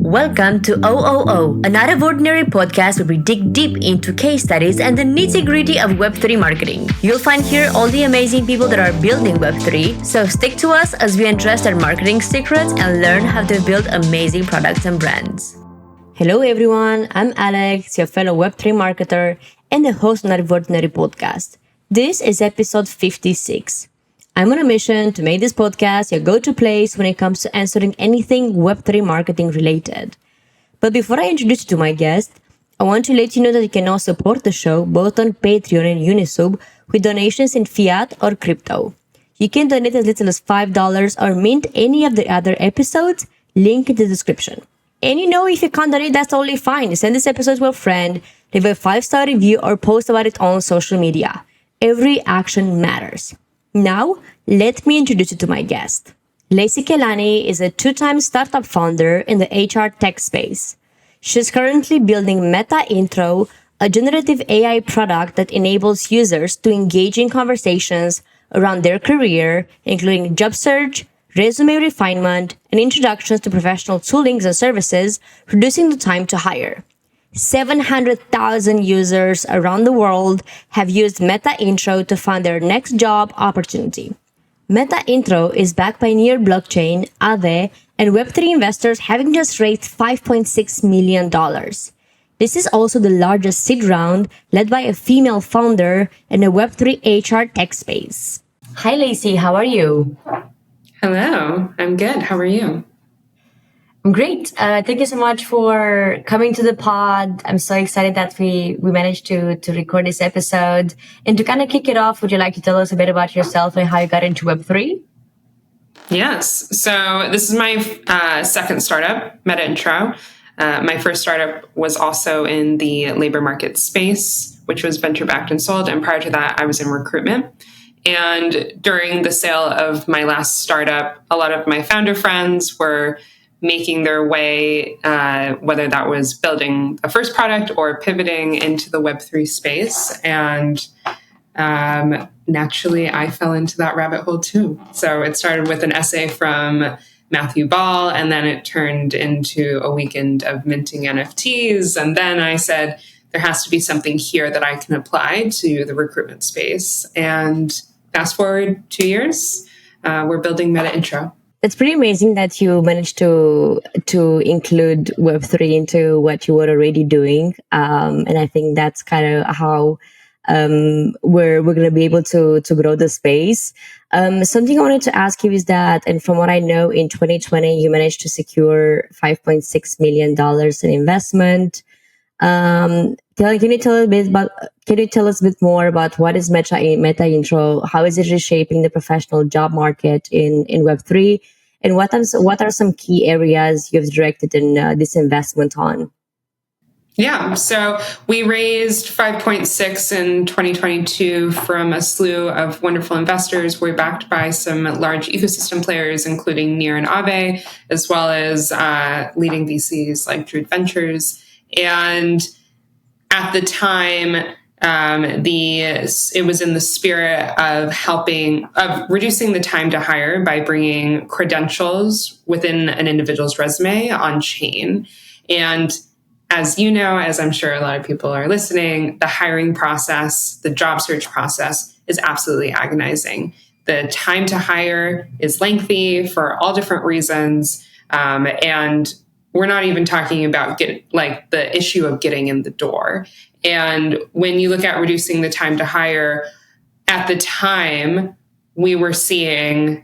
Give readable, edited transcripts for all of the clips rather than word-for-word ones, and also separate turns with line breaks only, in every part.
Welcome to OOO, an out of ordinary podcast where we dig deep into case studies and the nitty gritty of Web3 marketing. You'll find here all the amazing people that are building Web3, so stick to us as we address their marketing secrets and learn how to build amazing products and brands. Hello everyone, I'm Alex, your fellow Web3 marketer and the host of Out of Ordinary podcast. This is episode 56. I'm on a mission to make this podcast your go-to place when it comes to answering anything Web3 marketing related. But before I introduce you to my guest, I want to let you know that you can now support the show both on Patreon and Unisub with donations in fiat or crypto. You can donate as little as $5 or mint any of the other episodes, link in the description. And if you can't donate, that's totally fine. Send this episode to a friend, leave a 5-star review, or post about it on social media. Every action matters. Now, let me introduce you to my guest. Lacey Kaelani is a 2-time startup founder in the HR tech space. She's currently building Metaintro, a generative AI product that enables users to engage in conversations around their career, including job search, resume refinement, and introductions to professional toolings and services, reducing the time to hire. 700,000 users around the world have used Metaintro to find their next job opportunity. Metaintro is backed by near blockchain, Aave, and Web3 investors having just raised $5.6 million. This is also the largest seed round led by a female founder in the Web3 HR tech space. Hi, Lacey. How are you?
Hello. I'm good. How are you?
I'm great. Thank you so much for coming to the pod. I'm so excited that we managed to record this episode. And to kind of kick it off, would you like to tell us a bit about yourself and how you got into Web3?
Yes. So this is my second startup, Metaintro. My first startup was also in the labor market space, which was venture-backed and sold. And prior to that, I was in recruitment. And during the sale of my last startup, a lot of my founder friends were making their way, whether that was building a first product or pivoting into the Web3 space. And naturally, I fell into that rabbit hole too. So it started with an essay from Matthew Ball, and then it turned into a weekend of minting NFTs. And then I said, there has to be something here that I can apply to the recruitment space. And fast forward 2 years, we're building Metaintro.
It's pretty amazing that you managed to include Web3 into what you were already doing. And I think that's kind of how we're going to be able to grow the space. Something I wanted to ask you is that, and from what I know, in 2020, you managed to secure $5.6 million in investment. Can you tell us a bit more about what is Metaintro? How is it reshaping the professional job market in Web3? And what are some key areas you've directed in this investment on?
Yeah, so we raised 5.6 in 2022 from a slew of wonderful investors. We're backed by some large ecosystem players, including Near and Aave, as well as leading VCs like Druid Ventures. And at the time, it was in the spirit of reducing the time to hire by bringing credentials within an individual's resume on chain. And as you know, as I'm sure a lot of people are listening, the hiring process, the job search process is absolutely agonizing. The time to hire is lengthy for all different reasons. And we're not even talking about the issue of getting in the door. And when you look at reducing the time to hire, at the time, we were seeing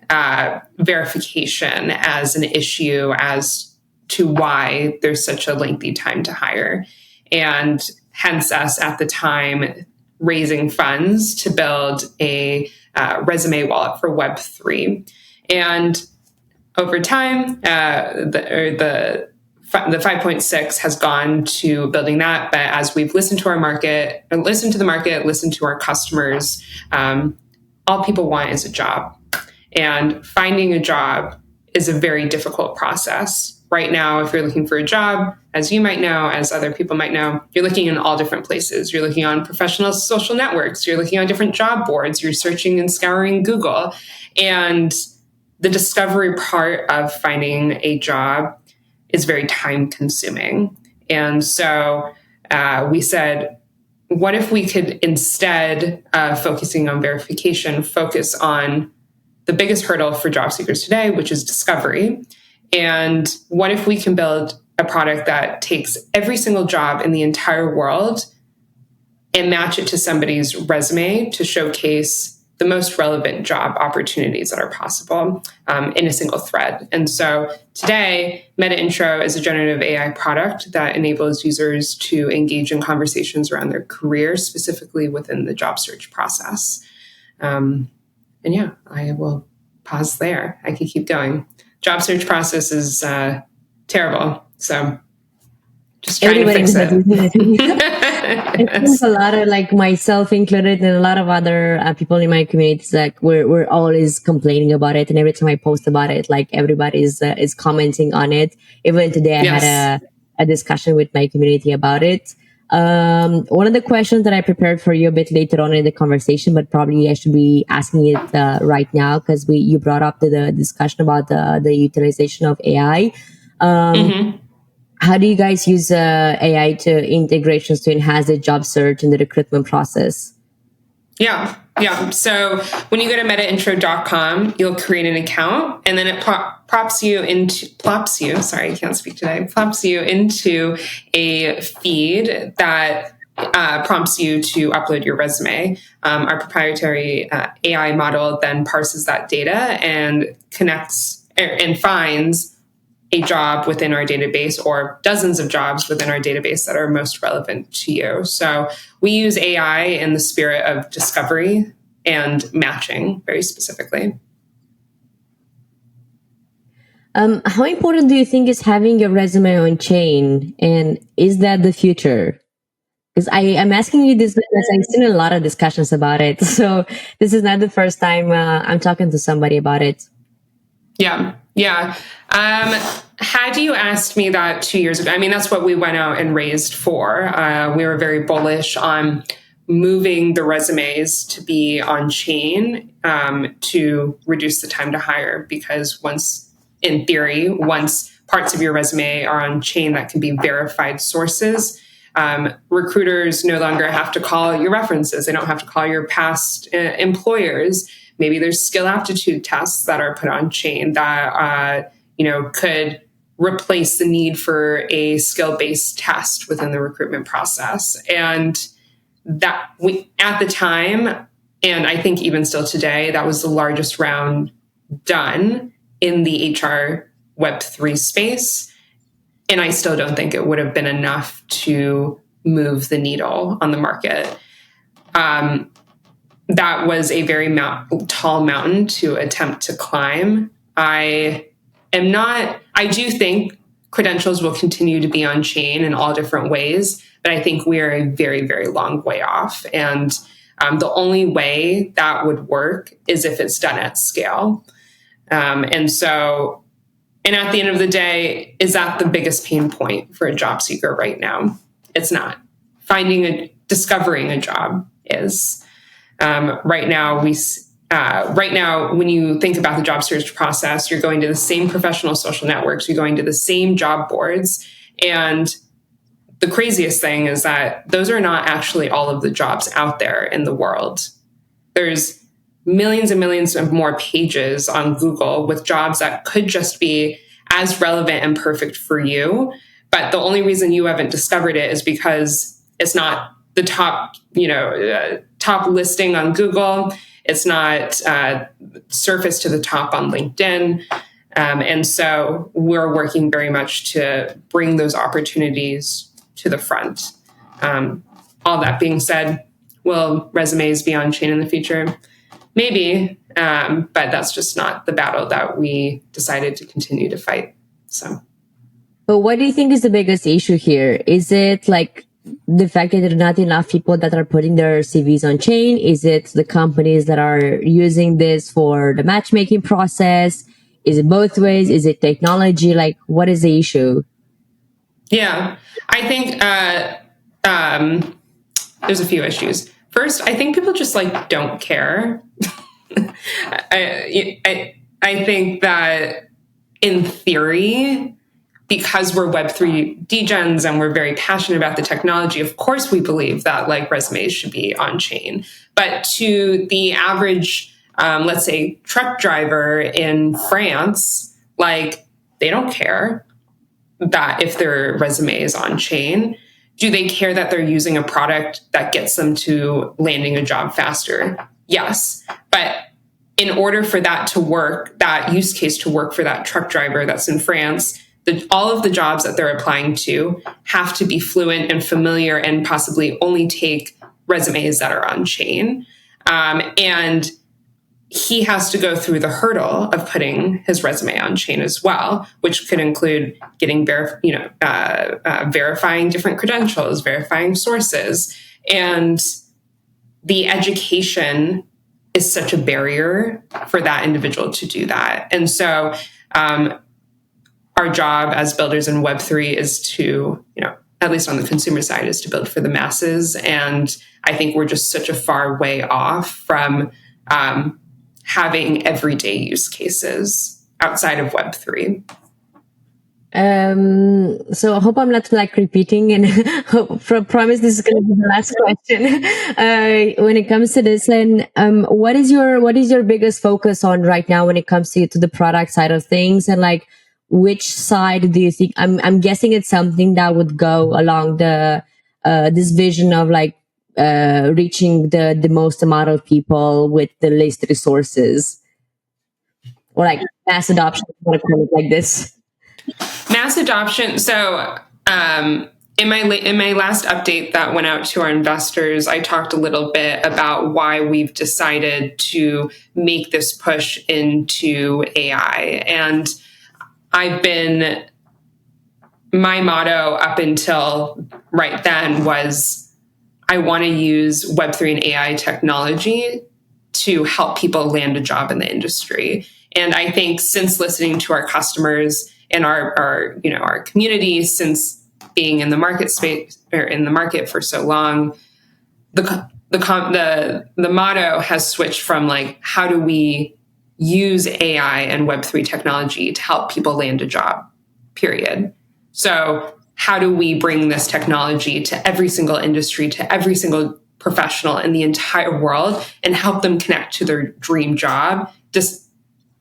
verification as an issue as to why there's such a lengthy time to hire. And hence us at the time raising funds to build a resume wallet for Web3. And over time, the 5.6 has gone to building that. But as we've listened to our customers, all people want is a job. And finding a job is a very difficult process. Right now, if you're looking for a job, as you might know, as other people might know, you're looking in all different places. You're looking on professional social networks. You're looking on different job boards. You're searching and scouring Google. And the discovery part of finding a job is very time consuming. And so we said, what if we could, instead of focusing on verification, focus on the biggest hurdle for job seekers today, which is discovery? And what if we can build a product that takes every single job in the entire world and match it to somebody's resume to showcase the most relevant job opportunities that are possible in a single thread? And so today, Metaintro is a generative AI product that enables users to engage in conversations around their career, specifically within the job search process. And yeah, I will pause there. I could keep going. Job search process is terrible. So just trying to fix it.
I think a lot of, like, myself included, and a lot of other people in my community, like we're always complaining about it, and every time I post about it, like, everybody is commenting on it. Even today, I had a discussion with my community about it. One of the questions that I prepared for you a bit later on in the conversation, but probably I should be asking it right now, because you brought up the discussion about the utilization of AI. How do you guys use AI to integrations to enhance the job search and the recruitment process?
Yeah. So when you go to metaintro.com, you'll create an account, and then it plops you into a feed that prompts you to upload your resume. Our proprietary AI model then parses that data and connects and finds a job within our database, or dozens of jobs within our database that are most relevant to you. So we use AI in the spirit of discovery and matching very specifically.
How important do you think is having your resume on chain? And is that the future? Because I'm asking you this because I've seen a lot of discussions about it. So this is not the first time I'm talking to somebody about it.
Yeah. Had you asked me that 2 years ago, I mean, that's what we went out and raised for. We were very bullish on moving the resumes to be on chain to reduce the time to hire, because once parts of your resume are on chain that can be verified sources, recruiters no longer have to call your references. They don't have to call your past employers. Maybe there's skill aptitude tests that are put on chain that could replace the need for a skill-based test within the recruitment process. And that at the time, and I think even still today, that was the largest round done in the HR Web3 space. And I still don't think it would have been enough to move the needle on the market. That was a very tall mountain to attempt to climb. I do think credentials will continue to be on chain in all different ways, but I think we are a very, very long way off. And the only way that would work is if it's done at scale. And at the end of the day, is that the biggest pain point for a job seeker right now? It's not. Discovering a job is. Right now, when you think about the job search process, you're going to the same professional social networks, you're going to the same job boards. And the craziest thing is that those are not actually all of the jobs out there in the world. There's millions and millions of more pages on Google with jobs that could just be as relevant and perfect for you. But the only reason you haven't discovered it is because it's not the top listing on Google. It's not surfaced to the top on LinkedIn. And so we're working very much to bring those opportunities to the front. All that being said, will resumes be on chain in the future? Maybe, but that's just not the battle that we decided to continue to fight. So,
but what do you think is the biggest issue here? Is it like the fact that there are not enough people that are putting their CVs on chain? Is it the companies that are using this for the matchmaking process? Is it both ways? Is it technology? Like, what is the issue?
Yeah, I think there's a few issues. First, I think people just don't care. I think that in theory, because we're Web3 degens and we're very passionate about the technology, of course we believe that like resumes should be on chain. But to the average, let's say, truck driver in France, like they don't care that if their resume is on chain. Do they care that they're using a product that gets them to landing a job faster? Yes. But in order for that to work, that use case to work for that truck driver that's in France, all of the jobs that they're applying to have to be fluent and familiar and possibly only take resumes that are on chain. And he has to go through the hurdle of putting his resume on chain as well, which could include getting verifying different credentials, verifying sources. And the education is such a barrier for that individual to do that. And so our job as builders in Web3 is to, at least on the consumer side, is to build for the masses. And I think we're just such a far way off from having everyday use cases outside of Web3.
So I hope I'm not like repeating, and promise this is going to be the last question. When it comes to this, and what is your biggest focus on right now when it comes to the product side of things, and like which side do you think? I'm guessing it's something that would go along the this vision of like reaching the most amount of people with the least resources, or like mass adoption, like this.
Mass adoption. So in my last update that went out to our investors, I talked a little bit about why we've decided to make this push into AI. And my motto up until right then was, I want to use Web3 and AI technology to help people land a job in the industry. And I think since listening to our customers and our community, since being in the market space or in the market for so long, the motto has switched from like, how do we use AI and Web3 technology to help people land a job, period. So how do we bring this technology to every single industry, to every single professional in the entire world, and help them connect to their dream job just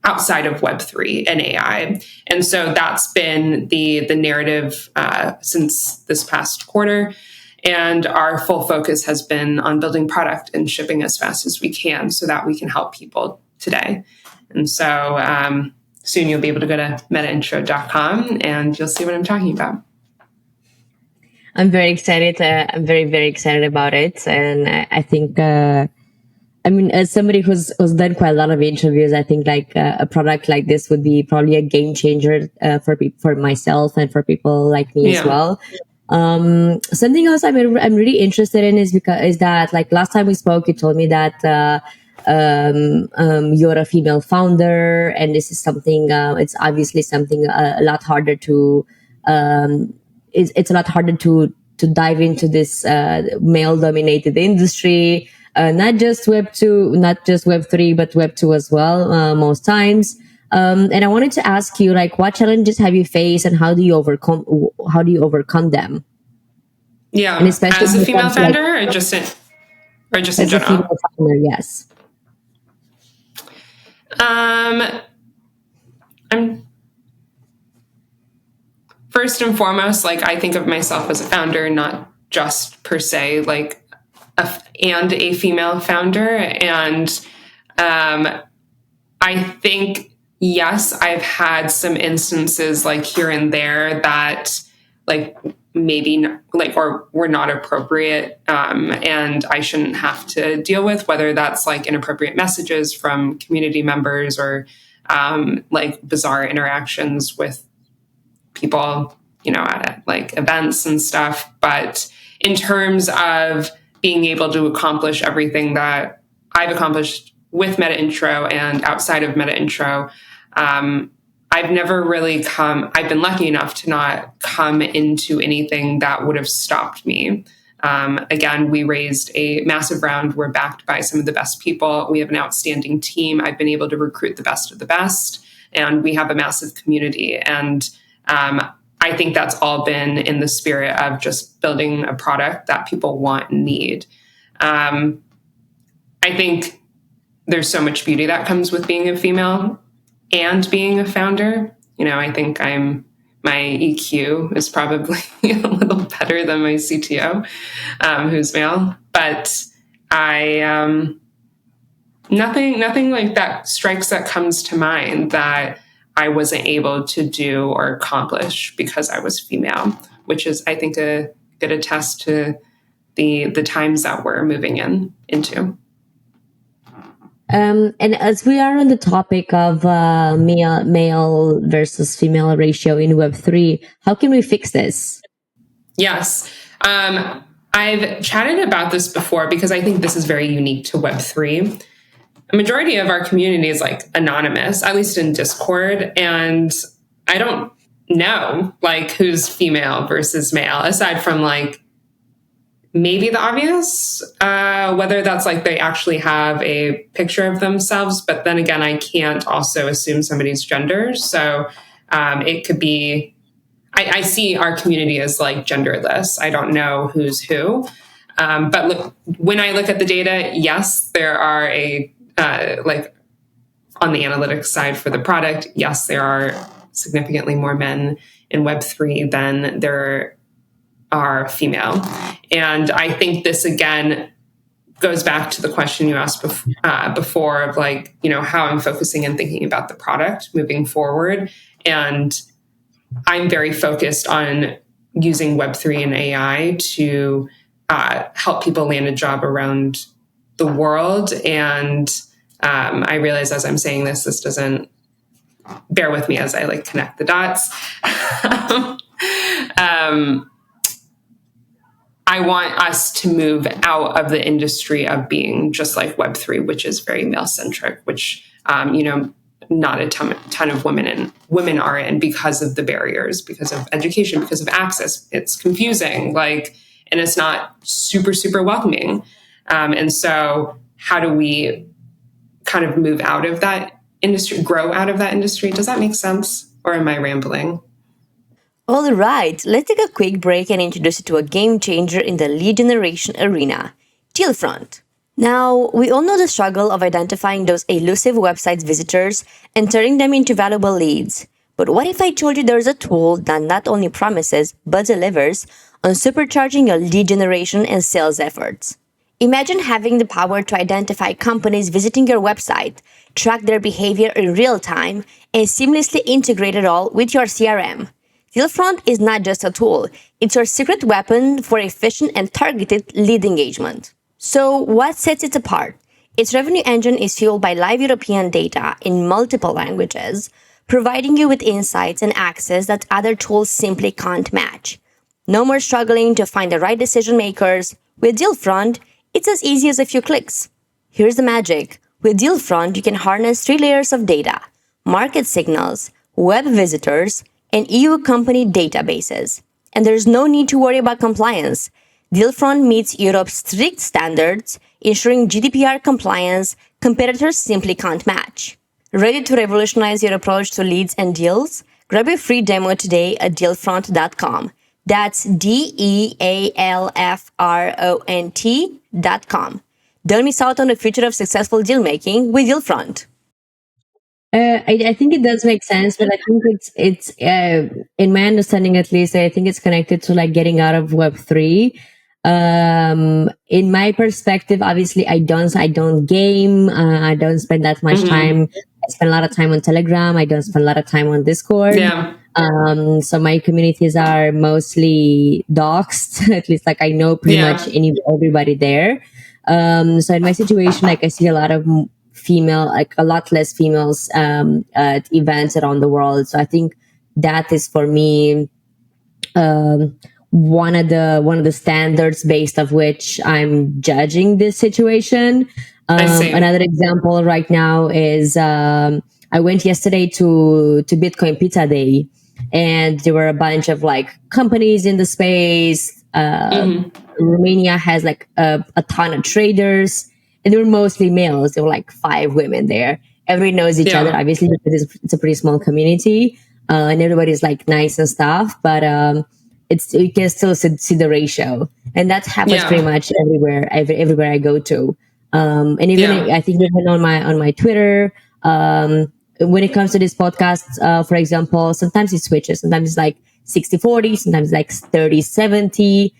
outside of Web3 and AI? And so that's been the narrative since this past quarter. And our full focus has been on building product and shipping as fast as we can so that we can help people today. And so soon you'll be able to go to metaintro.com and you'll see what I'm talking about.
I'm very excited. I'm very, very excited about it. And I think, as somebody who's done quite a lot of interviews, I think like a product like this would be probably a game changer for myself and for people like me as well. Something else I'm really interested in is that like last time we spoke, you told me that you're a female founder, and this is something. It's obviously something a lot harder to. It's a lot harder to dive into this male-dominated industry. Not just Web2, not just Web3, but Web2 as well. Most times. And I wanted to ask you, like, what challenges have you faced, and how do you overcome them?
Yeah,
and especially
as a female founder, or just in
as
general.
A female founder, yes.
I'm first and foremost, like, I think of myself as a founder, not just per se like a female founder, and I think, yes, I've had some instances like here and there that like maybe like or were not appropriate, and I shouldn't have to deal with, whether that's like inappropriate messages from community members or like bizarre interactions with people, at like events and stuff. But in terms of being able to accomplish everything that I've accomplished with Metaintro and outside of Metaintro, I've never really I've been lucky enough to not come into anything that would have stopped me. Again, we raised a massive round. We're backed by some of the best people. We have an outstanding team. I've been able to recruit the best of the best, and we have a massive community. And I think that's all been in the spirit of just building a product that people want and need. I think there's so much beauty that comes with being a female and being a founder. I think my EQ is probably a little better than my CTO, who's male, but nothing like that comes to mind that I wasn't able to do or accomplish because I was female, which is, I think, a good attest to the times that we're moving into.
And as we are on the topic of male versus female ratio in Web3, how can we fix this?
Yes. I've chatted about this before because I think this is very unique to Web3. A majority of our community is like anonymous, at least in Discord. And I don't know like who's female versus male, aside from like maybe the obvious, whether that's like they actually have a picture of themselves. But then again, I can't also assume somebody's gender. So it could be, I see our community as like genderless. I don't know who's who. But look, when I look at the data, yes, there are like on the analytics side for the product, yes, there are significantly more men in Web3 than there are female. And I think this, again, goes back to the question you asked before of like, how I'm focusing and thinking about the product moving forward. And I'm very focused on using Web3 and AI to help people land a job around the world. And I realize as I'm saying this doesn't bear with me as I like connect the dots. I want us to move out of the industry of being just like Web3, which is very male centric, which, not a ton of women are in because of the barriers, because of education, because of access. It's confusing, and it's not super, super welcoming. And so how do we kind of move out of that industry, grow out of that industry? Does that make sense? Or am I rambling?
All right, let's take a quick break and introduce you to a game changer in the lead generation arena, Dealfront. Now, we all know the struggle of identifying those elusive websites visitors and turning them into valuable leads. But what if I told you there's a tool that not only promises but delivers on supercharging your lead generation and sales efforts? Imagine having the power to identify companies visiting your website, track their behavior in real time, and seamlessly integrate it all with your CRM. Dealfront is not just a tool, it's your secret weapon for efficient and targeted lead engagement. So what sets it apart? Its revenue engine is fueled by live European data in multiple languages, providing you with insights and access that other tools simply can't match. No more struggling to find the right decision makers. With Dealfront, it's as easy as a few clicks. Here's the magic. With Dealfront, you can harness 3 layers of data: market signals, web visitors, and EU company databases. And there's no need to worry about compliance. Dealfront meets Europe's strict standards, ensuring GDPR compliance competitors simply can't match. Ready to revolutionize your approach to leads and deals? Grab a free demo today at dealfront.com. That's DEALFRONT.com. Don't miss out on the future of successful deal making with Dealfront. I think it does make sense, but I think it's in my understanding, at least, I think it's connected to like getting out of Web3. In my perspective, obviously, I don't game. I don't spend that much time. I spend a lot of time on Telegram. I don't spend a lot of time on Discord.
Yeah.
So my communities are mostly doxed. At least, like I know pretty much everybody there. So in my situation, like I see a lot of a lot less females at events around the world. So I think that is for me one of the standards based of which I'm judging this situation. Another example right now is I went yesterday to Bitcoin Pizza Day, and there were a bunch of like companies in the space. Romania has like a ton of traders. And they were mostly males. There were like 5 women there. Everybody knows each other, obviously, because it's a pretty small community. and everybody's like nice and stuff, but you can still see the ratio, and that happens pretty much everywhere I go to. And even I think even on my Twitter, when it comes to this podcast, for example, sometimes it switches. Sometimes it's like 60-40, sometimes like 30-70,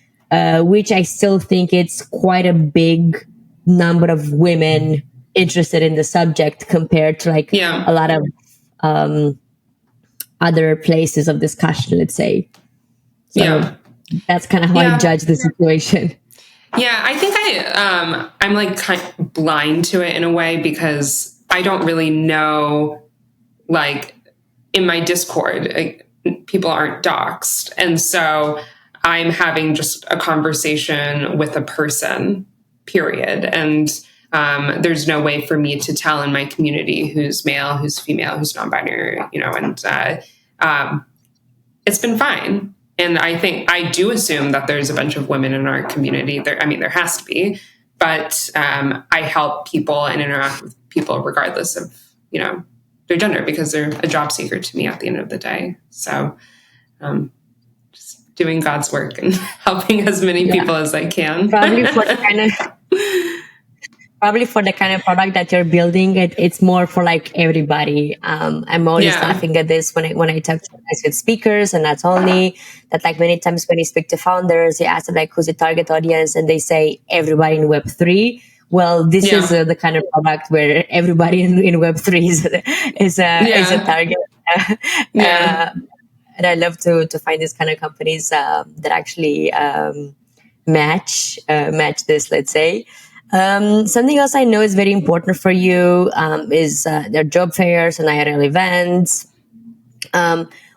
which I still think it's quite a big number of women interested in the subject compared to like a lot of other places of discussion, let's say. So that's kind of how I judge the situation.
Yeah, I think I'm like kind of blind to it in a way, because I don't really know, like in my Discord, people aren't doxxed. And so I'm having just a conversation with a person, period. And there's no way for me to tell in my community who's male, who's female, who's non-binary, and it's been fine. And I do assume that there's a bunch of women in our community. There has to be, but I help people and interact with people regardless of, their gender, because they're a job seeker to me at the end of the day. So just doing God's work and helping as many people as I can.
Probably for the kind of product that you're building, it's more for like everybody. I'm always laughing at this when I talk to with speakers, and that's only that, like many times when you speak to founders, you ask them like, who's the target audience, and they say everybody in Web3. Well, this is the kind of product where everybody in Web3 is a target. And I love to find these kind of companies that actually match this, let's say. Something else I know is very important for you is their job fairs and IRL events.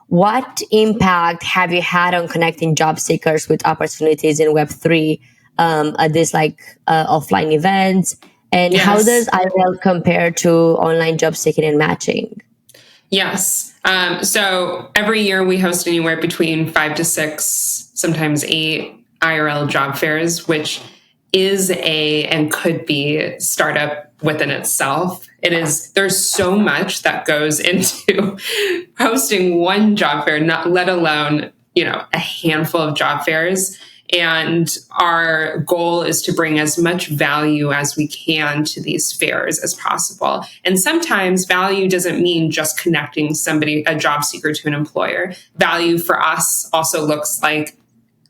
What impact have you had on connecting job seekers with opportunities in Web3 at this offline events? And how does IRL compare to online job seeking and matching?
Yes. So every year we host anywhere between 5 to 6, sometimes 8 IRL job fairs, which is and could be startup within itself. There's so much that goes into hosting one job fair, let alone, a handful of job fairs. And our goal is to bring as much value as we can to these fairs as possible. And sometimes value doesn't mean just connecting a job seeker to an employer. Value for us also looks like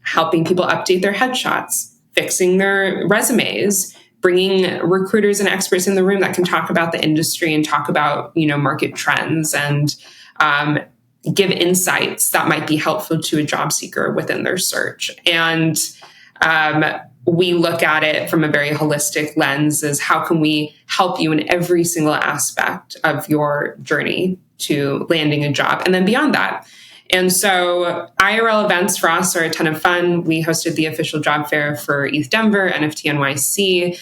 helping people update their headshots, fixing their resumes, bringing recruiters and experts in the room that can talk about the industry and talk about, market trends and give insights that might be helpful to a job seeker within their search. And we look at it from a very holistic lens as how can we help you in every single aspect of your journey to landing a job and then beyond that. And so IRL events for us are a ton of fun. We hosted the official job fair for ETH Denver, NFT NYC.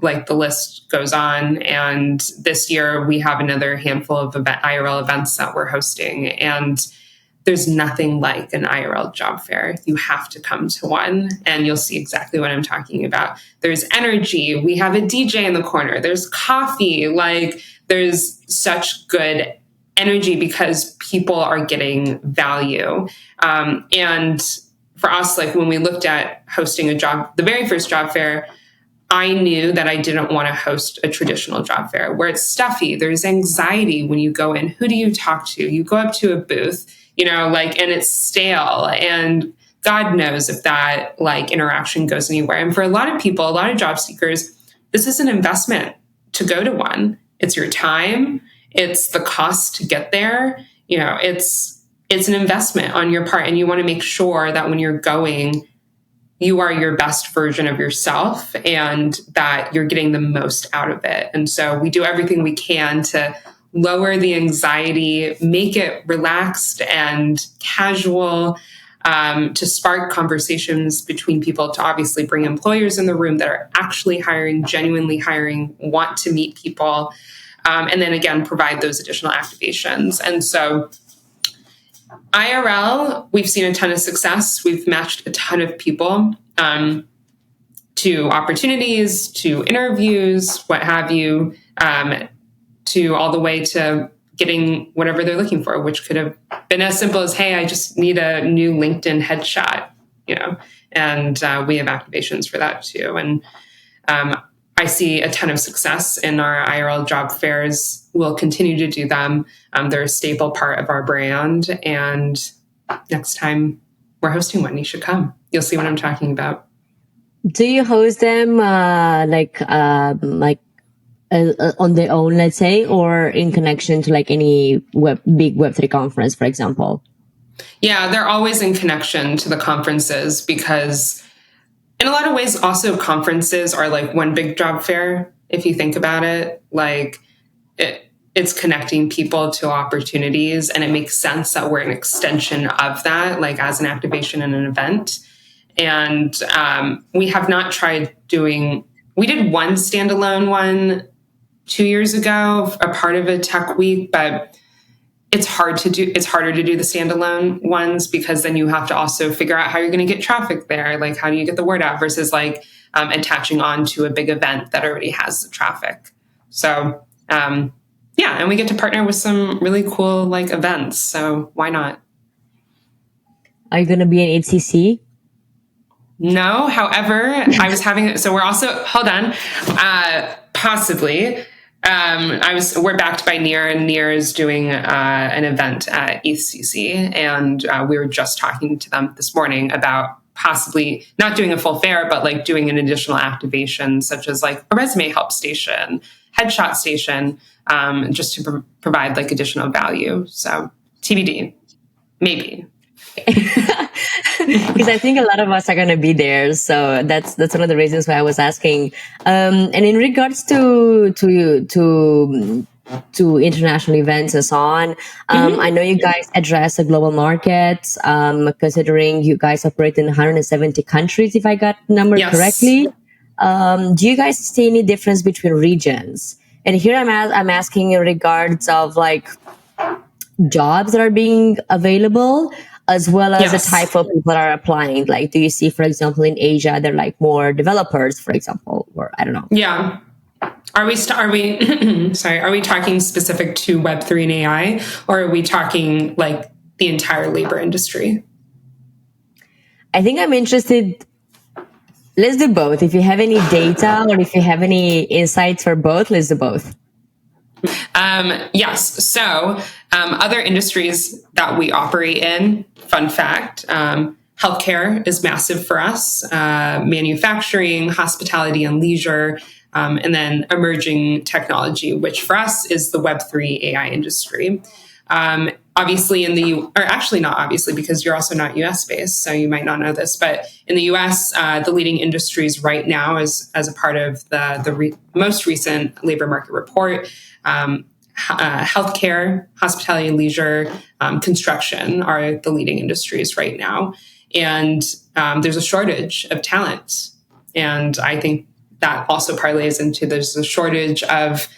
The list goes on. And this year we have another handful of IRL events that we're hosting. And there's nothing like an IRL job fair. You have to come to one and you'll see exactly what I'm talking about. There's energy. We have a DJ in the corner. There's coffee. There's such good energy because people are getting value. And for us, when we looked at hosting the very first job fair, I knew that I didn't want to host a traditional job fair where it's stuffy. There's anxiety when you go in. Who do you talk to? You go up to a booth, and it's stale. And God knows if that interaction goes anywhere. And for a lot of people, a lot of job seekers, this is an investment to go to one. It's your time. It's the cost to get there. It's an investment on your part. And you want to make sure that when you're going, you are your best version of yourself and that you're getting the most out of it. And so we do everything we can to lower the anxiety, make it relaxed and casual, to spark conversations between people, to obviously bring employers in the room that are actually hiring, genuinely hiring, want to meet people. And then again, provide those additional activations. And so IRL, we've seen a ton of success. We've matched a ton of people to opportunities, to interviews, what have you, to all the way to getting whatever they're looking for, which could have been as simple as, hey, I just need a new LinkedIn headshot, and we have activations for that too. And I see a ton of success in our IRL job fairs. We'll continue to do them. They're a staple part of our brand. And next time we're hosting one, you should come. You'll see what I'm talking about.
Do you host them on their own, let's say, or in connection to like any big Web3 conference, for example?
Yeah, they're always in connection to the conferences because in a lot of ways, also conferences are like one big job fair. If you think about it, like it's connecting people to opportunities, and it makes sense that we're an extension of that, like as an activation and an event. And we have not tried we did one standalone one 2 years ago, a part of a tech week, but it's harder to do the standalone ones because then you have to also figure out how you're going to get traffic there. Like, how do you get the word out versus like attaching on to a big event that already has the traffic. So, and we get to partner with some really cool like events. So why not?
Are you going to be an HCC?
No. However, I was having, so we're also, hold on, possibly. We're backed by Near, and Near is doing an event at ETHCC, and we were just talking to them this morning about possibly not doing a full fair, but like doing an additional activation, such as like a resume help station, headshot station, just to provide like additional value. So TBD, maybe.
Because I think a lot of us are going to be there, so that's one of the reasons why I was asking. And in regards to international events and so on, I know you guys address the global markets. Considering you guys operate in 170 countries, if I got the number correctly. Do you guys see any difference between regions? And here I'm asking in regards of like jobs that are being available, as well as the type of people that are applying. Like, do you see, for example, in Asia, they're like more developers, for example, or I don't know.
Yeah. Are we talking specific to Web3 and AI, or are we talking like the entire labor industry?
I think I'm interested. Let's do both. If you have any data or if you have any insights for both, let's do both.
Yes. So other industries that we operate in, fun fact, healthcare is massive for us, manufacturing, hospitality and leisure, and then emerging technology, which for us is the Web3 AI industry. Obviously actually not obviously, because you're also not US based, so you might not know this, but in the US, the leading industries right now as a part of the most recent labor market report, healthcare, hospitality and leisure, construction are the leading industries right now. And there's a shortage of talent. And I think that also parlays into there's a shortage of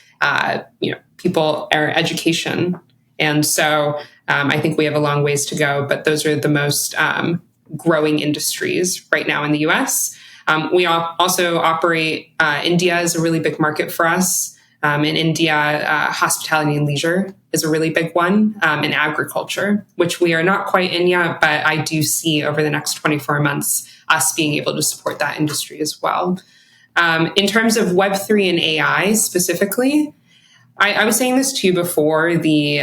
people or education. And so I think we have a long ways to go, but those are the most growing industries right now in the US. We also operate, India is a really big market for us. In India, hospitality and leisure is a really big one, in agriculture, which we are not quite in yet, but I do see over the next 24 months us being able to support that industry as well. In terms of Web3 and AI specifically, I was saying this to you before we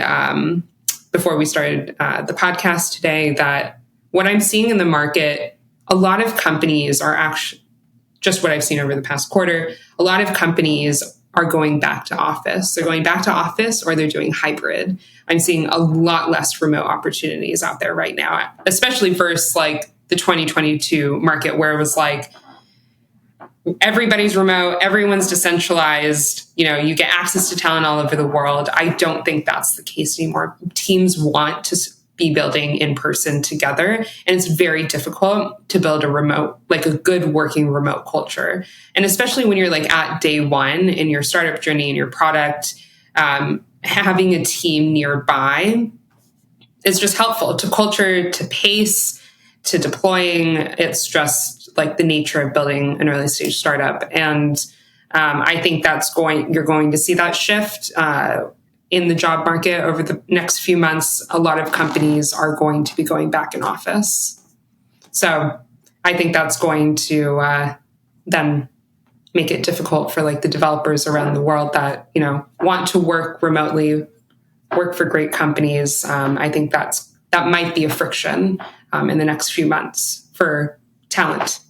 started the podcast today, that what I'm seeing in the market, a lot of companies are actually, just what I've seen over the past quarter, a lot of companies are going back to office. They're going back to office or they're doing hybrid. I'm seeing a lot less remote opportunities out there right now, especially versus like the 2022 market where it was like, everybody's remote, everyone's decentralized, you get access to talent all over the world. I don't think that's the case anymore. Teams want to be building in person together, and it's very difficult to build a good working remote culture. And especially when you're like at day one in your startup journey and your product, having a team nearby is just helpful to culture, to pace, to deploying. It's just like the nature of building an early stage startup. And I think you're going to see that shift in the job market over the next few months, a lot of companies are going to be going back in office. So I think that's going to then make it difficult for like the developers around the world that, you know, want to work remotely, work for great companies. I think that might be a friction in the next few months for talent.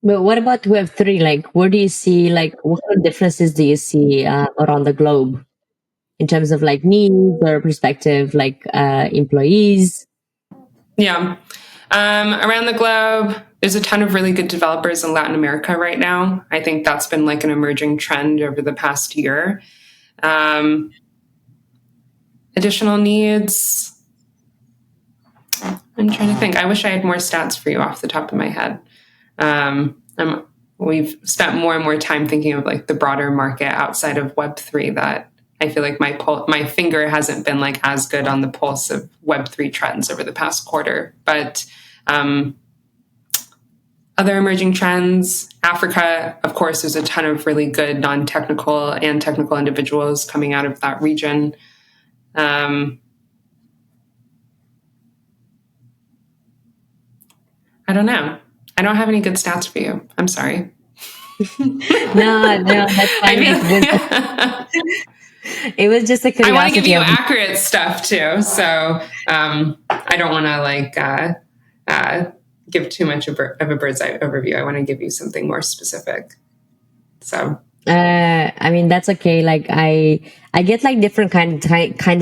But what about Web3? Like, where do you see, like, what kind of differences do you see around the globe in terms of like needs or perspective, like employees?
Yeah. Around the globe, there's a ton of really good developers in Latin America right now. I think that's been like an emerging trend over the past year. Additional needs. I'm trying to think. I wish I had more stats for you off the top of my head. We've spent more and more time thinking of like the broader market outside of Web3 that I feel like my finger hasn't been like as good on the pulse of Web3 trends over the past quarter. But other emerging trends, Africa, of course, there's a ton of really good non-technical and technical individuals coming out of that region. I don't know. I don't have any good stats for you. I'm sorry.
No, that's fine. It was just a curiosity.
I want to give you accurate stuff too. So I don't want to like give too much of a bird's eye overview. I want to give you something more specific. So
I mean, that's okay. Like I get like different kind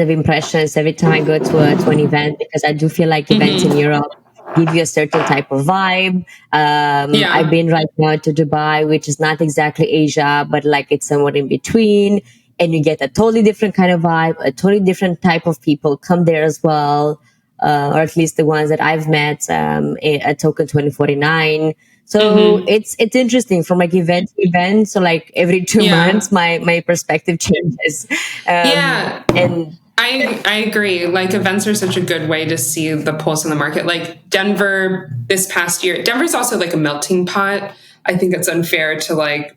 of impressions every time I go to an event, because I do feel like events in Europe give you a certain type of vibe. I've been right now to Dubai, which is not exactly Asia, but like it's somewhere in between. And you get a totally different kind of vibe, a totally different type of people come there as well. Or at least the ones that I've met at Token 2049. So it's interesting from like event to event. So like every 2 months, my perspective changes. And
I agree. Like events are such a good way to see the pulse in the market. Like Denver this past year, Denver's also like a melting pot. I think it's unfair to like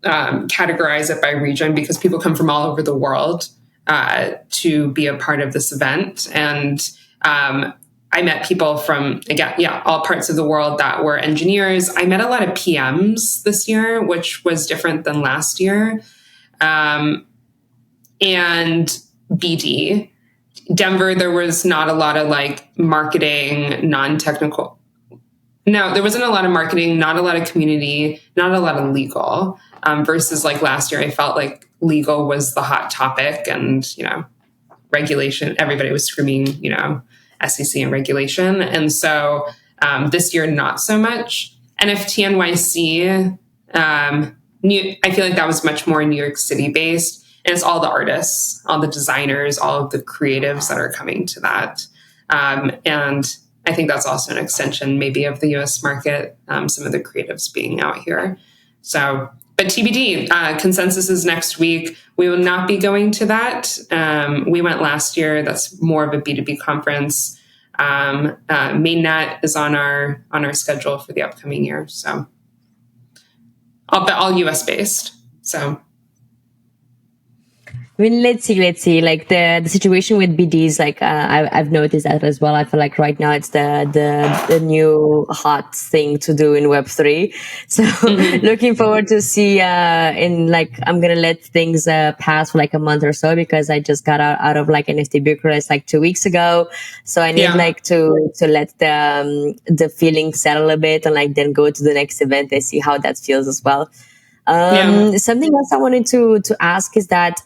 categorize it by region because people come from all over the world to be a part of this event. And I met people from, again, all parts of the world that were engineers. I met a lot of PMs this year, which was different than last year. And BD. Denver, there was not a lot of like marketing, non-technical. No, there wasn't a lot of marketing, not a lot of community, not a lot of legal. Versus like last year, I felt like legal was the hot topic and, you know, regulation. Everybody was screaming, you know, SEC and regulation. And so this year, not so much. NFT NYC, I feel like that was much more New York City based. And it's all the artists, all the designers, all of the creatives that are coming to that. And I think that's also an extension maybe of the US market, some of the creatives being out here. So, but TBD, consensus is next week. We will not be going to that. We went last year. That's more of a B2B conference. Mainnet is on our schedule for the upcoming year. So, all US based. So.
I mean, let's see. Like the situation with BDs, like I've noticed that as well. I feel like right now it's the new hot thing to do in Web3. So looking forward to see. In like I'm gonna let things pass for like a month or so because I just got out of like NFT Bucharest like 2 weeks ago. So I need like to let the feeling settle a bit and like then go to the next event and see how that feels as well. Something else I wanted to ask is that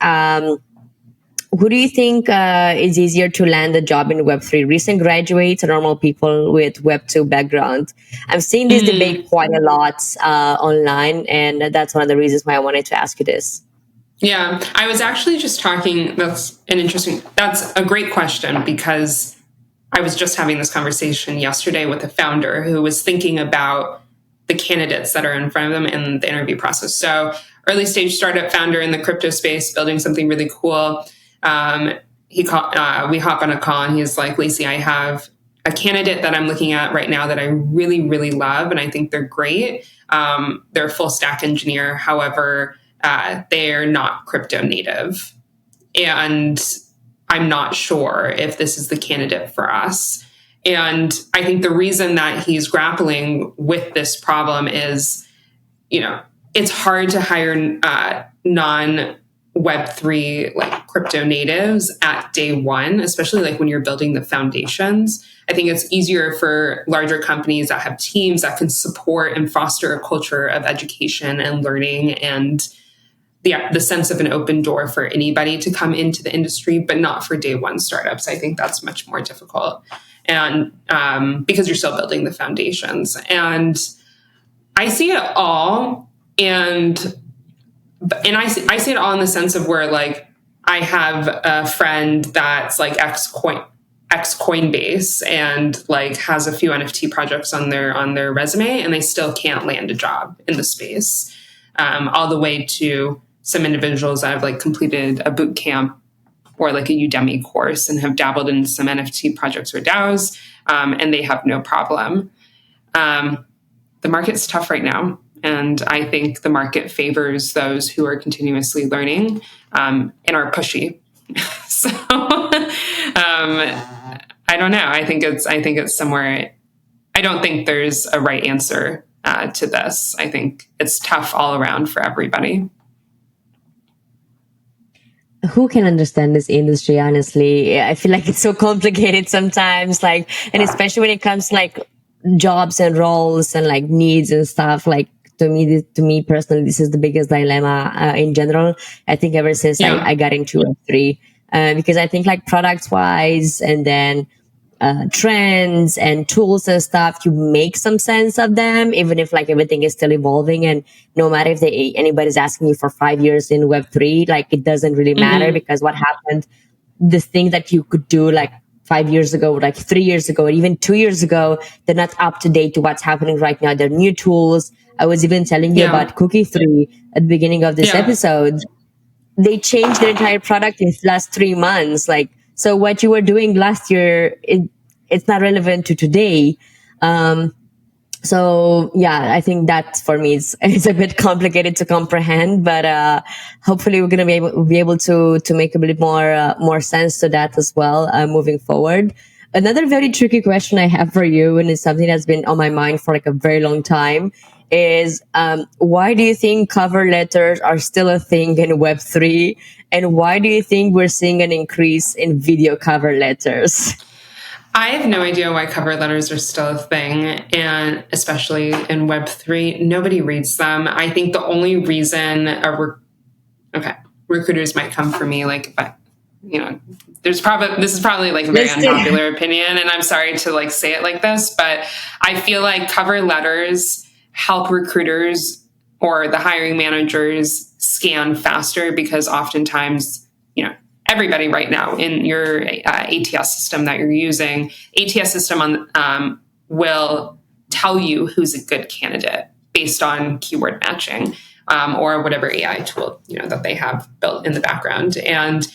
who do you think is easier to land a job in Web3? Recent graduates or normal people with Web2 background? I'm seeing this debate quite a lot online, and that's one of the reasons why I wanted to ask you this.
Yeah, I was actually just talking. That's a great question because I was just having this conversation yesterday with a founder who was thinking about the candidates that are in front of them in the interview process. So early stage startup founder in the crypto space, building something really cool. We hop on a call and he's like, Lacey, I have a candidate that I'm looking at right now that I really, really love. And I think they're great. They're a full stack engineer. However, they're not crypto native. and I'm not sure if this is the candidate for us. And I think the reason that he's grappling with this problem is, it's hard to hire non Web3 like crypto natives at day one, especially like when you're building the foundations. I think it's easier for larger companies that have teams that can support and foster a culture of education and learning and the sense of an open door for anybody to come into the industry, but not for day one startups. I think that's much more difficult. And because you're still building the foundations. And I see it all. And I see it all in the sense of where, like, I have a friend that's like ex Coinbase and like has a few NFT projects on their resume, and they still can't land a job in the space. All the way to some individuals that have like completed a boot camp or like a Udemy course and have dabbled in some NFT projects or DAOs, and they have no problem. The market's tough right now. And I think the market favors those who are continuously learning and are pushy. So I don't know. I think it's somewhere. I don't think there's a right answer to this. I think it's tough all around for everybody.
Who can understand this industry? Honestly, I feel like it's so complicated sometimes. Like, and especially when it comes to like jobs and roles and like needs and stuff. Like, to me personally, this is the biggest dilemma in general. I think ever since I got into Web3, because I think like products wise and then trends and tools and stuff, you make some sense of them, even if like everything is still evolving. And no matter if anybody's asking you for 5 years in Web3, like it doesn't really matter because what happened, the thing that you could do like 5 years ago, like 3 years ago, or even 2 years ago, they're not up to date to what's happening right now. There are new tools. I was even telling you about Cookie 3 at the beginning of this episode. They changed their entire product in the last 3 months. Like, so what you were doing last year, it's not relevant to today. So yeah, I think that for me it's a bit complicated to comprehend, but hopefully we're gonna be able to make a bit more sense to that as well moving forward. Another very tricky question I have for you, and it's something that's been on my mind for like a very long time, is why do you think cover letters are still a thing in Web3, and why do you think we're seeing an increase in video cover letters?
I have no idea why cover letters are still a thing, and especially in Web3, nobody reads them. I think the only reason recruiters might come for me, like, but this is probably like a very unpopular opinion, and I'm sorry to like say it like this, but I feel like cover letters help recruiters or the hiring managers scan faster because oftentimes, everybody right now in your ATS system that you're using, ATS system will tell you who's a good candidate based on keyword matching or whatever AI tool that they have built in the background. And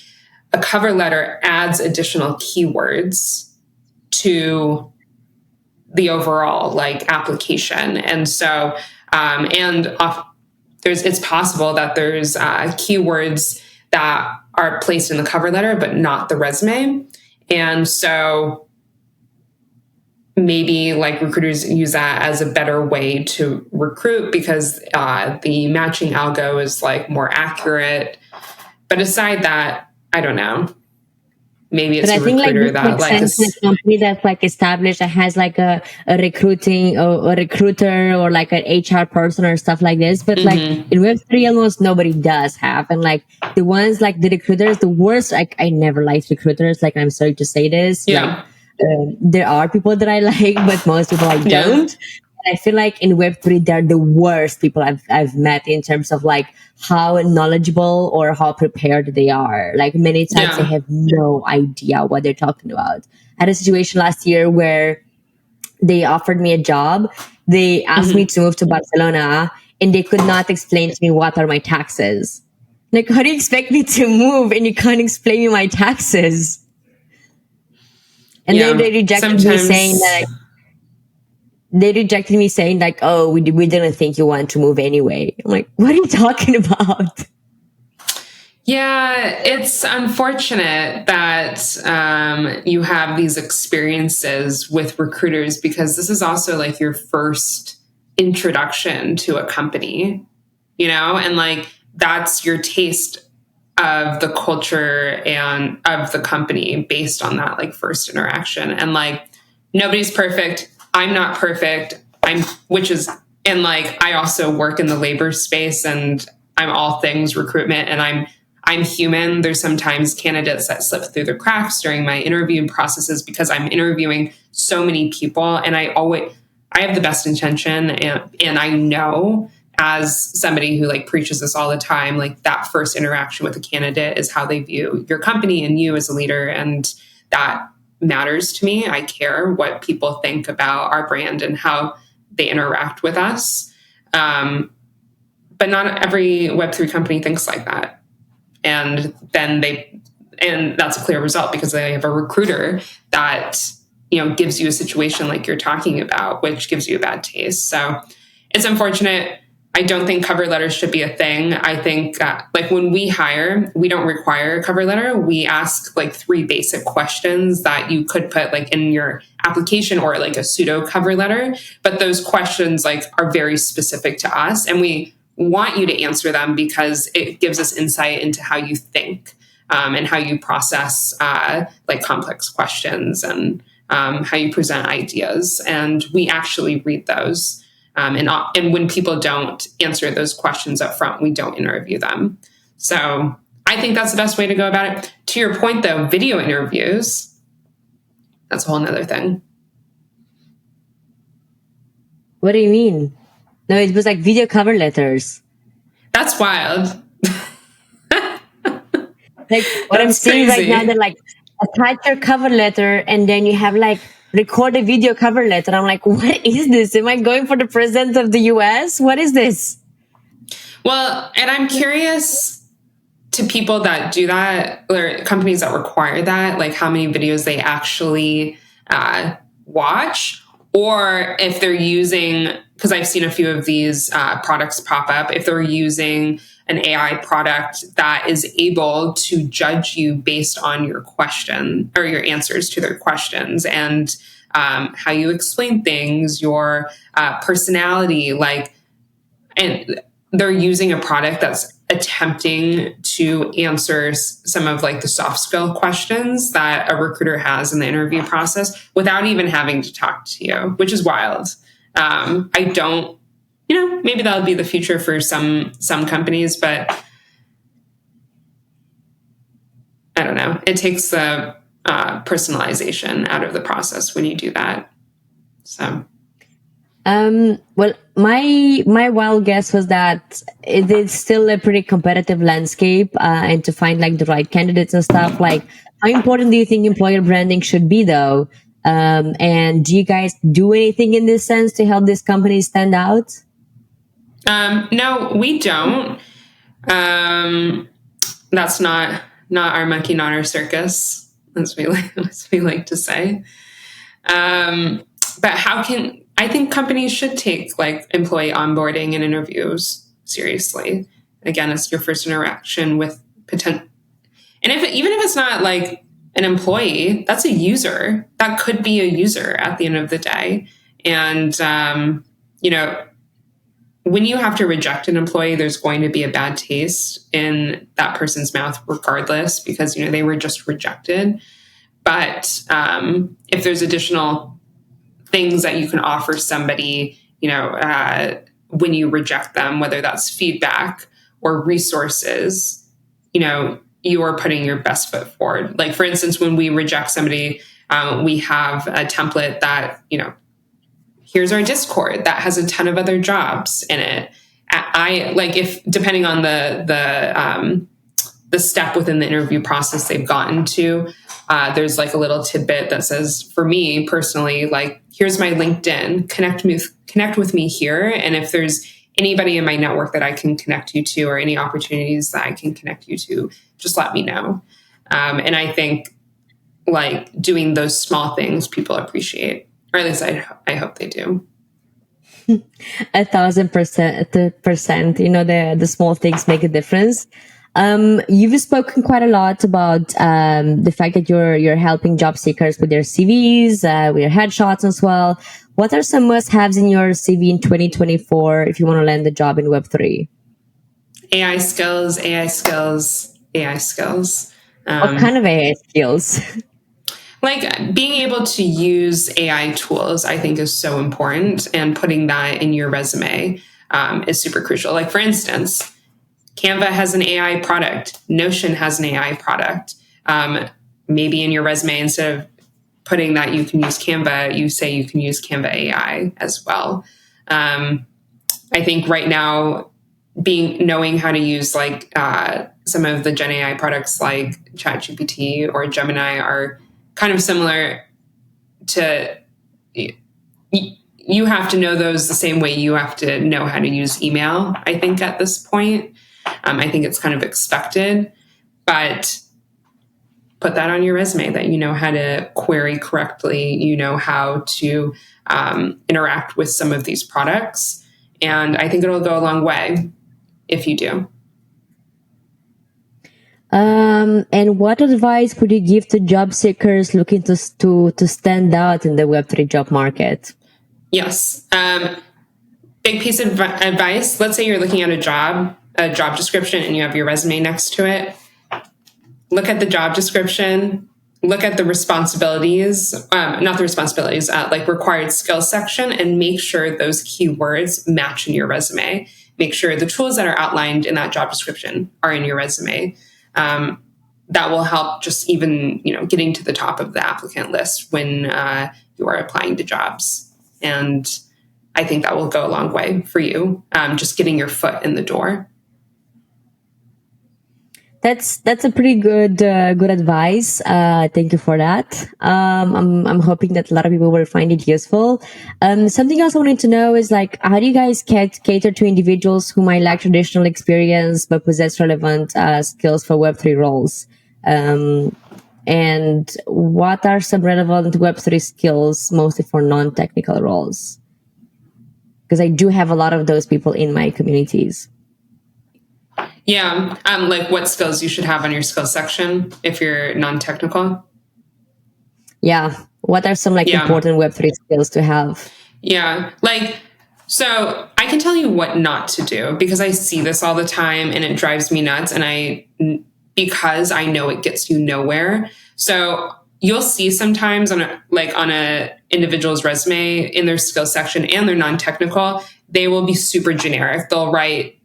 a cover letter adds additional keywords to the overall like application, and so it's possible that there's keywords that are placed in the cover letter, but not the resume. And so maybe like recruiters use that as a better way to recruit because the matching algo is like more accurate. But aside that, I don't know. Maybe it's a recruiter that like a
company that's like established that has like a recruiting or a recruiter or like an HR person or stuff like this. But like in Web3, almost nobody does have. And like the ones like the recruiters, the worst, like I never liked recruiters. Like I'm sorry to say this.
Yeah.
Like, there are people that I like, but most people I don't. I feel like in Web3, they're the worst people I've met in terms of like how knowledgeable or how prepared they are. Like many times they have no idea what they're talking about. I had a situation last year where they offered me a job. They asked me to move to Barcelona and they could not explain to me what are my taxes. Like, how do you expect me to move and you can't explain me my taxes? And then they rejected me saying that oh, we didn't think you want to move anyway. I'm like, what are you talking about?
Yeah, it's unfortunate that you have these experiences with recruiters, because this is also like your first introduction to a company, and like that's your taste of the culture and of the company based on that like first interaction. And like nobody's perfect. I'm not perfect. And like I also work in the labor space, and I'm all things recruitment, and I'm human. There's sometimes candidates that slip through the cracks during my interview processes because I'm interviewing so many people, and I have the best intention, and I know, as somebody who like preaches this all the time, like that first interaction with a candidate is how they view your company and you as a leader, and that matters to me. I care what people think about our brand and how they interact with us. But not every Web3 company thinks like that. And that's a clear result, because they have a recruiter that, gives you a situation like you're talking about, which gives you a bad taste. So it's unfortunate. I don't think cover letters should be a thing. I think like when we hire, we don't require a cover letter. We ask like 3 basic questions that you could put like in your application or like a pseudo cover letter. But those questions like are very specific to us, and we want you to answer them because it gives us insight into how you think and how you process like complex questions, and how you present ideas. And we actually read those. And when people don't answer those questions up front, we don't interview them. So I think that's the best way to go about it. To your point, though, video interviews, that's a whole nother thing.
What do you mean? No, it was like video cover letters.
That's wild.
Like what I'm seeing right now, they're like attach your cover letter, and then you have like record a video cover letter. I'm like, what is this? Am I going for the president of the US? What is this?
Well, and I'm curious to people that do that, or companies that require that, like how many videos they actually watch, or if they're using, because I've seen a few of these products pop up, if they're using an AI product that is able to judge you based on your question or your answers to their questions, and how you explain things, your personality, and they're using a product that's attempting to answer some of like the soft skill questions that a recruiter has in the interview process without even having to talk to you, which is wild. I don't, maybe that'll be the future for some companies, but I don't know. It takes the personalization out of the process when you do that. So.
Well, my wild guess was that it is still a pretty competitive landscape, and to find like the right candidates and stuff. Like, how important do you think employer branding should be, though? And do you guys do anything in this sense to help this company stand out?
No, we don't. That's not our monkey, not our circus, as we like to say. But I think companies should take like employee onboarding and interviews seriously. Again, it's your first interaction with potential. And even if it's not like an employee, that's a user. That could be a user at the end of the day. And, when you have to reject an employee, there's going to be a bad taste in that person's mouth regardless, because, they were just rejected. But if there's additional things that you can offer somebody, when you reject them, whether that's feedback or resources, you are putting your best foot forward. Like, for instance, when we reject somebody, we have a template that, here's our Discord that has a ton of other jobs in it. I like, if depending on the step within the interview process they've gotten to, there's like a little tidbit that says, for me personally, like, here's my LinkedIn, connect with me here. And if there's anybody in my network that I can connect you to, or any opportunities that I can connect you to, just let me know. And I think like doing those small things people appreciate, or at least I hope they do.
1,000%. The small things make a difference. You've spoken quite a lot about the fact that you're helping job seekers with their CVs, with their headshots as well. What are some must-haves in your CV in 2024 if you want to land a job in Web3?
AI skills, AI skills, AI skills.
What kind of AI skills?
Like being able to use AI tools, I think is so important, and putting that in your resume is super crucial. Like for instance, Canva has an AI product. Notion has an AI product. Maybe in your resume, instead of putting that you can use Canva, you say you can use Canva AI as well. I think right now, knowing how to use like some of the Gen AI products like ChatGPT or Gemini are kind of similar to. You have to know those the same way you have to know how to use email, I think, at this point. I think it's kind of expected, but put that on your resume that you know how to query correctly, you know how to interact with some of these products. And I think it'll go a long way if you do.
And what advice would you give to job seekers looking to stand out in the Web3 job market?
Yes. Big piece of advice. Let's say you're looking at a job description, and you have your resume next to it. Look at the job description. Look at the responsibilities, not the responsibilities, like required skills section, and make sure those keywords match in your resume. Make sure the tools that are outlined in that job description are in your resume. That will help just even, getting to the top of the applicant list when you are applying to jobs. And I think that will go a long way for you, just getting your foot in the door.
That's a pretty good advice. Thank you for that. I'm hoping that a lot of people will find it useful. Something else I wanted to know is like, how do you guys cater to individuals who might lack traditional experience but possess relevant skills for Web3 roles? And what are some relevant Web3 skills, mostly for non-technical roles? Because I do have a lot of those people in my communities.
Yeah. Like what skills you should have on your skills section if you're non-technical.
Yeah. What are some important Web3 skills to have?
Yeah. So I can tell you what not to do because I see this all the time and it drives me nuts. And because I know it gets you nowhere. So you'll see sometimes on a individual's resume in their skills section, and they're non-technical, they will be super generic. They'll write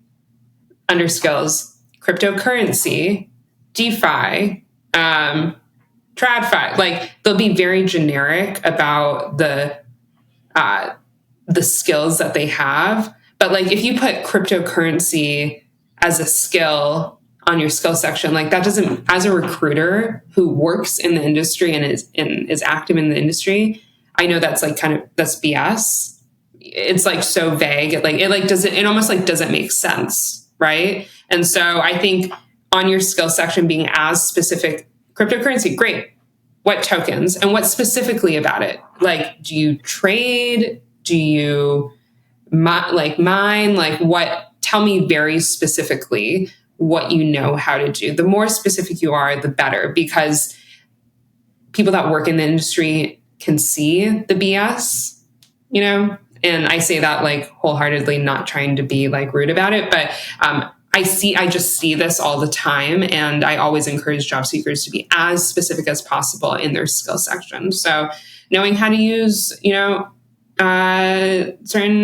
under skills, cryptocurrency, DeFi, TradFi. Like they'll be very generic about the skills that they have. But like if you put cryptocurrency as a skill on your skill section, like that doesn't, as a recruiter who works in the industry and is active in the industry, I know that's that's BS. It's like so vague. It almost like doesn't make sense. Right. And so I think on your skill section being as specific, cryptocurrency, great. What tokens and what specifically about it? Like, do you trade? Do you mine? Like what? Tell me very specifically what you know how to do. The more specific you are, the better, because people that work in the industry can see the BS, And I say that wholeheartedly, not trying to be rude about it, but I just see this all the time. And I always encourage job seekers to be as specific as possible in their skill section. So knowing how to use, certain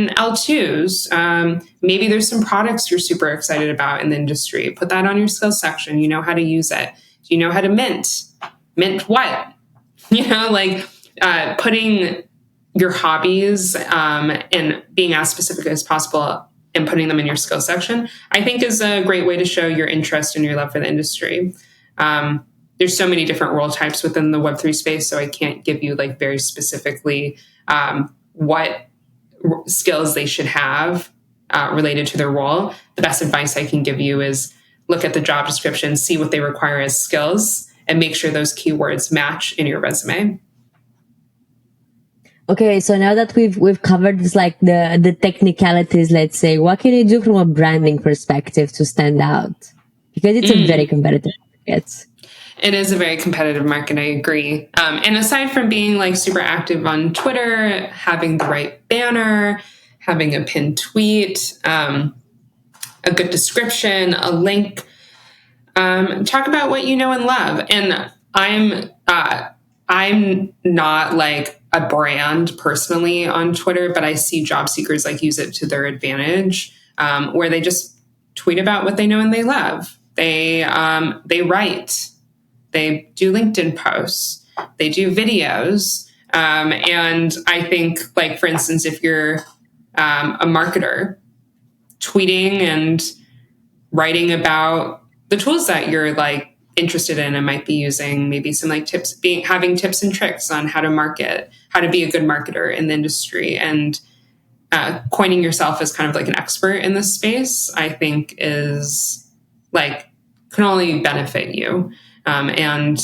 L2s, maybe there's some products you're super excited about in the industry. Put that on your skills section. You know how to use it. Do you know how to mint? Mint what? Putting your hobbies and being as specific as possible and putting them in your skills section, I think is a great way to show your interest and your love for the industry. There's so many different role types within the Web3 space, so I can't give you very specifically what skills they should have related to their role. The best advice I can give you is look at the job description, see what they require as skills, and make sure those keywords match in your resume.
Okay, so now that we've covered this, the technicalities, let's say, what can you do from a branding perspective to stand out? because it's a very competitive market.
It is a very competitive market. I agree. And aside from being like super active on Twitter, having the right banner, having a pinned tweet, a good description, a link, talk about what you know and love. And I'm not like a brand personally on Twitter, but I see job seekers like use it to their advantage, where they just tweet about what they know and they love. They write. They do LinkedIn posts, they do videos. And I think, like, for instance, if you're a marketer, tweeting and writing about the tools that you're like interested in and might be using, maybe some like tips, having tips and tricks on how to market, how to be a good marketer in the industry, and coining yourself as kind of like an expert in this space, I think is like, can only benefit you. And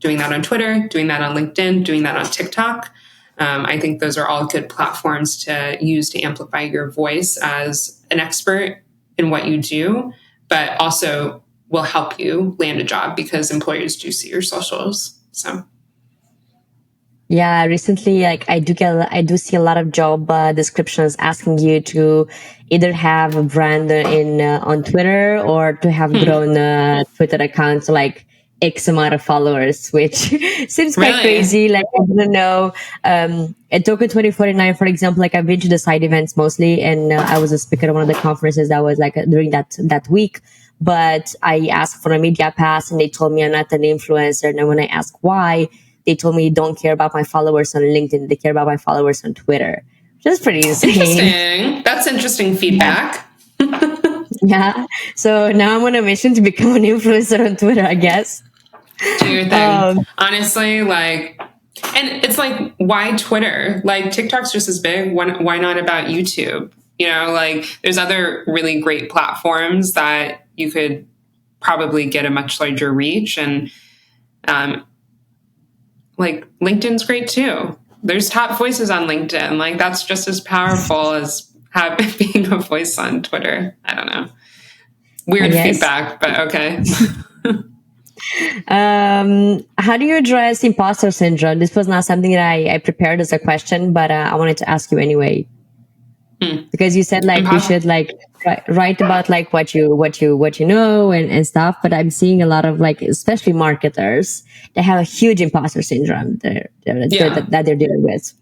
doing that on Twitter, doing that on LinkedIn, doing that on TikTok. I think those are all good platforms to use to amplify your voice as an expert in what you do, but also will help you land a job because employers do see your socials. So.
Yeah, recently, like I do see a lot of job descriptions asking you to either have a brand on Twitter or to have grown Twitter accounts like X amount of followers, which seems quite crazy. Like I didn't know. At Token 2049, for example, like I've been to the side events mostly, and I was a speaker at one of the conferences that was like during that week. But I asked for a media pass, and they told me I'm not an influencer. And then when I asked why, they told me don't care about my followers on LinkedIn. They care about my followers on Twitter, which is pretty insane.
Interesting. That's interesting feedback.
Yeah. So now I'm on a mission to become an influencer on Twitter, I guess.
Do your thing. Honestly, like, and it's like, why Twitter? Like TikTok's just as big. Why not about YouTube? You know, like there's other really great platforms that you could probably get a much larger reach. And like LinkedIn's great too. There's top voices on LinkedIn. Like that's just as powerful as being a voice on Twitter. I don't know. Weird feedback, but okay.
How do you address imposter syndrome? This was not something that I prepared as a question, but I wanted to ask you anyway. Because you said like you should like write about like what you know and stuff, but I'm seeing a lot of like, especially marketers, they have a huge imposter syndrome that they're dealing with.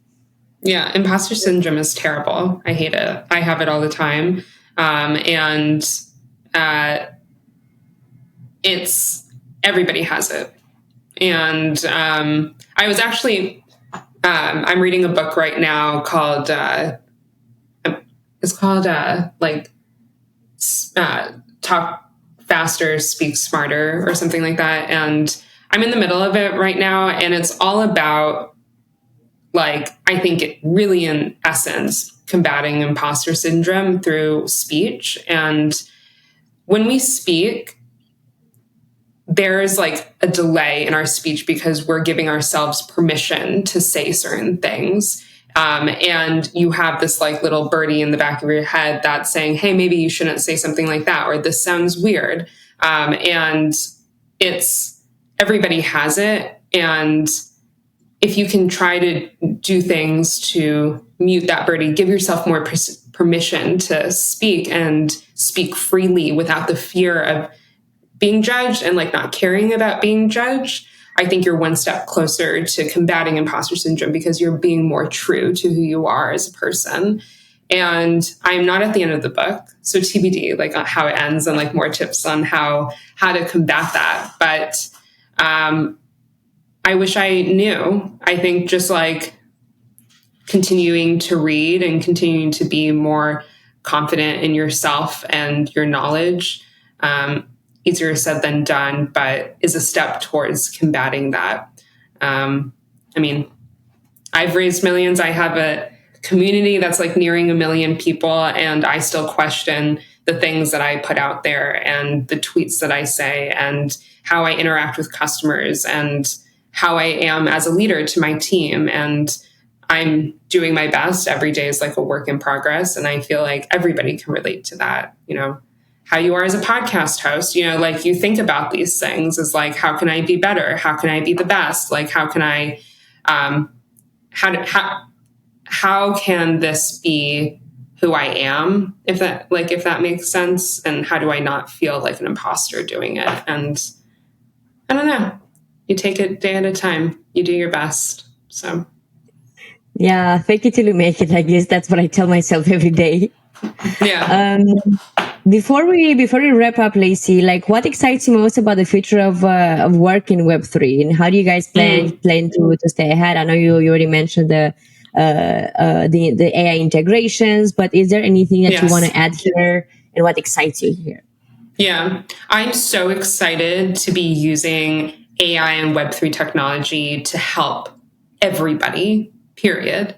Yeah, imposter syndrome is terrible. I hate it. I have it all the time, and it's everybody has it. And I was actually I'm reading a book right now called. It's called Talk Faster, Speak Smarter or something like that. And I'm in the middle of it right now. And it's all about, like, I think it really in essence, combating imposter syndrome through speech. And when we speak, there's like a delay in our speech because we're giving ourselves permission to say certain things. And you have this like little birdie in the back of your head that's saying, hey, maybe you shouldn't say something like that, or this sounds weird. And it's, everybody has it. And if you can try to do things to mute that birdie, give yourself more permission to speak and speak freely without the fear of being judged and like not caring about being judged, I think you're one step closer to combating imposter syndrome because you're being more true to who you are as a person. And I'm not at the end of the book, so TBD, like on how it ends and like more tips on how to combat that. But I wish I knew. I think just like continuing to read and continuing to be more confident in yourself and your knowledge, easier said than done, but is a step towards combating that. I mean, I've raised millions. I have a community that's like nearing 1 million people, and I still question the things that I put out there and the tweets that I say and how I interact with customers and how I am as a leader to my team. And I'm doing my best. Every day is like a work in progress. And I feel like everybody can relate to that, you know. how you are as a podcast host. Like you think about these things as like, how can I be better? How can I be the best? Like, how can I, how can this be who I am? If that makes sense. And how do I not feel like an imposter doing it? And I don't know, you take it day at a time, you do your best. So.
Yeah. Fake it till you make it. I guess that's what I tell myself every day.
Yeah.
Before we wrap up, Lacey, like what excites you most about the future of work in Web3, and how do you guys plan to stay ahead? I know you already mentioned the AI integrations, but is there anything that you want to add here, and what excites you here?
Yeah, I'm so excited to be using AI and Web3 technology to help everybody, period.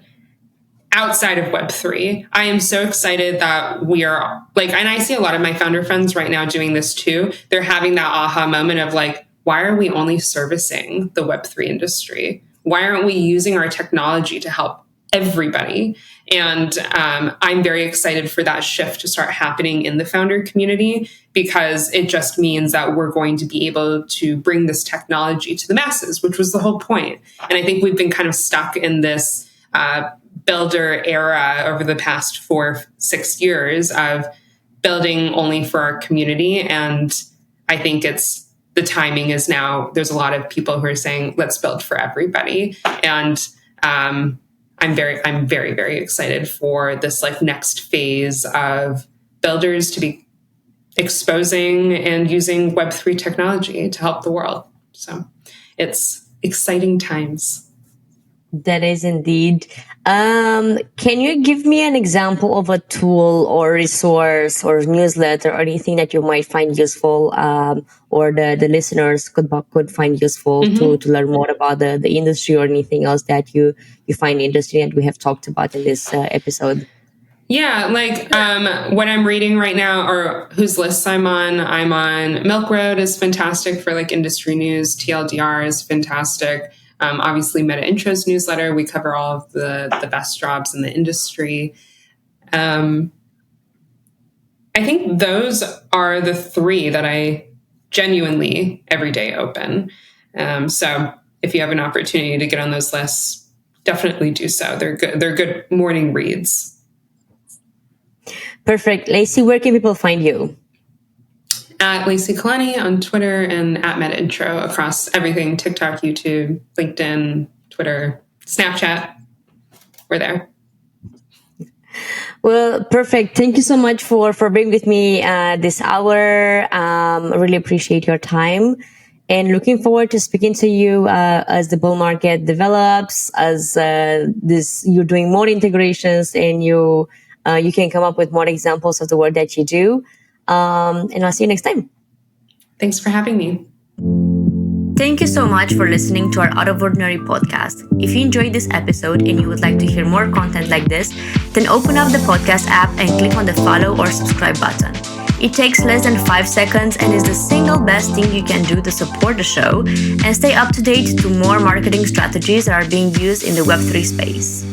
Outside of Web3, I am so excited that we are like, and I see a lot of my founder friends right now doing this too. They're having that aha moment of like, why are we only servicing the Web3 industry? Why aren't we using our technology to help everybody? And I'm very excited for that shift to start happening in the founder community, because it just means that we're going to be able to bring this technology to the masses, which was the whole point. And I think we've been kind of stuck in this builder era over the past 4-6 years of building only for our community. And I think the timing is now. There's a lot of people who are saying, let's build for everybody. And I'm very, very excited for this like next phase of builders to be exposing and using Web3 technology to help the world. So it's exciting times.
That is indeed. Can you give me an example of a tool or resource or newsletter or anything that you might find useful, or the listeners could find useful to learn more about the industry, or anything else that you find interesting and we have talked about in this episode?
Yeah, like what I'm reading right now, or whose lists I'm on Milk Road is fantastic for like industry news. TLDR is fantastic. Obviously, Metaintro's newsletter, we cover all of the best jobs in the industry. I think those are the three that I genuinely every day open. So if you have an opportunity to get on those lists, definitely do so. They're good morning reads.
Perfect. Lacey, where can people find you?
At Lacey Kaelani on Twitter, and at Metaintro across everything: TikTok, YouTube, LinkedIn, Twitter, Snapchat. We're there.
Well, perfect. Thank you so much for being with me this hour. Really appreciate your time, and looking forward to speaking to you as the bull market develops, as you're doing more integrations, and you can come up with more examples of the work that you do. And I'll see you next time.
Thanks for having me.
Thank you so much for listening to our Out of Ordinary podcast. If you enjoyed this episode and you would like to hear more content like this, then open up the podcast app and click on the follow or subscribe button. It takes less than 5 seconds and is the single best thing you can do to support the show and stay up to date to more marketing strategies that are being used in the Web3 space.